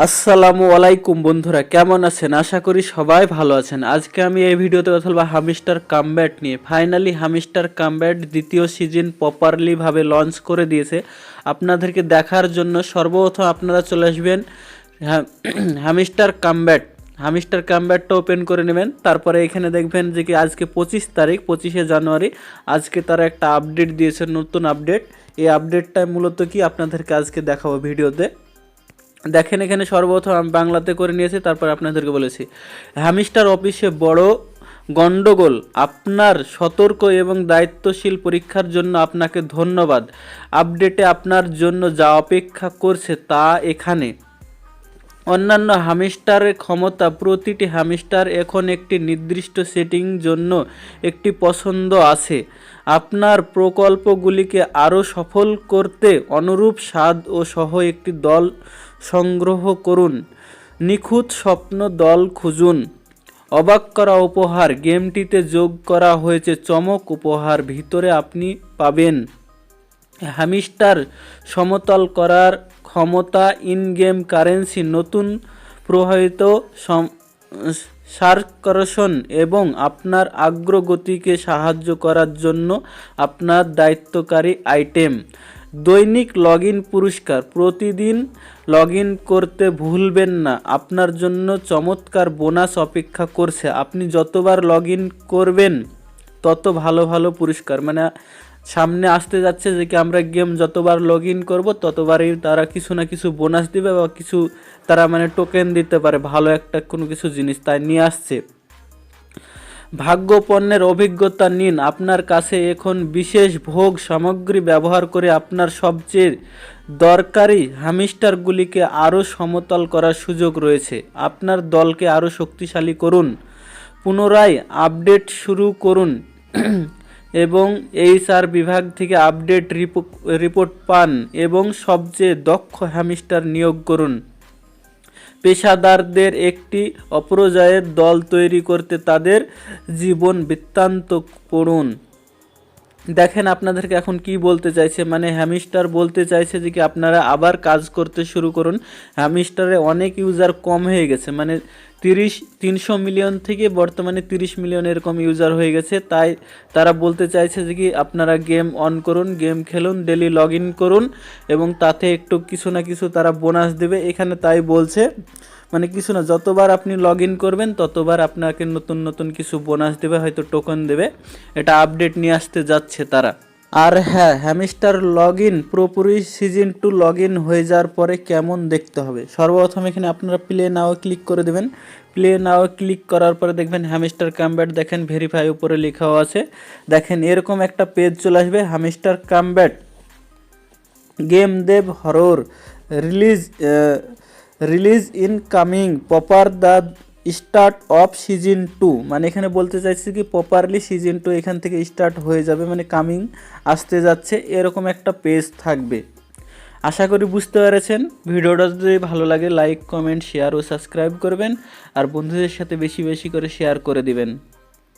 আসসালামু আলাইকুম বন্ধুরা, কেমন আছেন? আশা করি সবাই ভালো আছেন। আজকে আমি এই ভিডিওতে কথা বলবো হামস্টার কামব্যাট নিয়ে। ফাইনালি হামস্টার কামব্যাট দ্বিতীয় সিজন প্রপারলি ভাবে লঞ্চ করে দিয়েছে। আপনাদেরকে দেখার জন্য সর্বপ্রথম আপনারা চলে আসবেন হামস্টার কামব্যাট। হামস্টার কামব্যাটটা ওপেন করে নেবেন। তারপরে এখানে দেখবেন যে কি আজকে 25 জানুয়ারি, আজকে তারা একটা আপডেট দিয়েছে, নতুন আপডেট। এই আপডেটটা মূলত কি আপনাদেরকে আজকে দেখাবো ভিডিওতে। দেখেন এখানে সর্বপ্রথম আমি বাংলাতে করে নিয়েছি, তারপর আপনাদেরকে বলেছি হ্যামস্টার অফিসে বড় গন্ডগোল। আপনার সতর্ক এবং দায়িত্বশীল পরীক্ষার জন্য আপনাকে ধন্যবাদ। আপডেটে আপনার জন্য যা অপেক্ষা করছে তা এখানে। অন্যান্য হ্যামস্টারের ক্ষমতা, প্রতিটি হ্যামস্টার এখন একটি নির্দিষ্ট সেটিং জন্য একটি পছন্দ আছে। আপনার প্রকল্পগুলিকে আরও সফল করতে অনুরূপ স্বাদ ও সহ একটি দল সংগ্রহ করুন। নিখুঁত স্বপ্ন দল খুঁজুন। অবাক করা উপহার, গেমটিতে যোগ করা হয়েছে চমক উপহার। ভিতরে আপনি পাবেন হ্যামস্টার সমতল করার ক্ষমতা, ইন গেম কারেন্সি, নতুন প্রবাহিত সার্কারশন এবং আপনার অগ্রগতিকে সাহায্য করার জন্য আপনার দায়িত্বকারী আইটেম। দৈনিক লগ ইন পুরস্কার, প্রতিদিন লগ ইন করতে ভুলবেন না, আপনার জন্য চমৎকার বোনাস অপেক্ষা করছে। আপনি যতবার লগ ইন করবেন তত ভালো ভালো পুরস্কার, মানে সামনে আসতে যাচ্ছে যে কি আমরা গেম যতবার লগ ইন করবো ততবারই তারা কিছু না কিছু বোনাস দিবে বা কিছু তারা মানে টোকেন দিতে পারে, ভালো একটা কোনো কিছু জিনিস তাই নিয়ে আসছে। ভাগ্যপণ্যের অভিজ্ঞতা নিন। আপনার কাছে এখন বিশেষ ভোগ সামগ্রী ব্যবহার করে আপনার সবচেয়ে দরকারি হ্যামস্টারগুলিকে আরও সমতল করার সুযোগ রয়েছে। আপনার দলকে আরও শক্তিশালী করুন। পুনরায় আপডেট শুরু করুন এবং এইচআর বিভাগ থেকে আপডেট রিপোর্ট পান এবং সবচেয়ে দক্ষ হ্যামস্টার নিয়োগ করুন। পেশাদারদের একটি অপরাজয়ের দল তৈরি করতে তাদের জীবন বৃত্তান্ত পড়ুন। দেখেন আপনাদেরকে এখন কি বলতে চাইছে, মানে হ্যামস্টার বলতে চাইছে যে কি আপনারা আবার কাজ করতে শুরু করুন। হ্যামস্টারে অনেক ইউজার কম হয়ে গেছে, মানে 300 মিলিয়ন থেকে বর্তমানে 30 মিলিয়ন এরকম ইউজার হয়ে গেছে। তাই তারা বলতে চাইছে যে কি আপনারা গেম অন করুন, গেম খেলুন, ডেলি লগ ইন করুন এবং তাতে একটু কিছু না কিছু তারা বোনাস দেবে এখানে। তাই বলছে মানে কিছু না, যতবার আপনি লগ ইন করবেন ততবার আপনাকে নতুন নতুন কিছু বোনাস দেবে, হয়তো টোকেন দেবে। এটা আপডেট নিয়ে আসতে যাচ্ছে তারা। আর হ্যাঁ, হ্যামস্টার লগ ইন পুরোপুরি সিজন 2 লগ ইন হয়ে যাওয়ার পরে কেমন দেখতে হবে, সর্বপ্রথম এখানে আপনারা প্লে নাও ক্লিক করে দেবেন। প্লে নাও ক্লিক করার পরে দেখবেন হ্যামস্টার কামব্যাট, দেখেন ভেরিফাই উপরে লেখাও আছে। দেখেন এরকম একটা পেজ চলে আসবে, hamster Kombat game dev horror release incoming proper the start of season 2। মানে এখানে বলতে চাইছি কি প্রপারলি সিজন 2 এখান থেকে স্টার্ট হয়ে যাবে, মানে কামিং আসতে যাচ্ছে, এরকম একটা পেজ থাকবে। আশা করি বুঝতে পেরেছেন। ভিডিওটা যদি ভালো লাগে লাইক, কমেন্ট, শেয়ার ও সাবস্ক্রাইব করবেন আর বন্ধুদের সাথে বেশি বেশি করে শেয়ার করে দিবেন।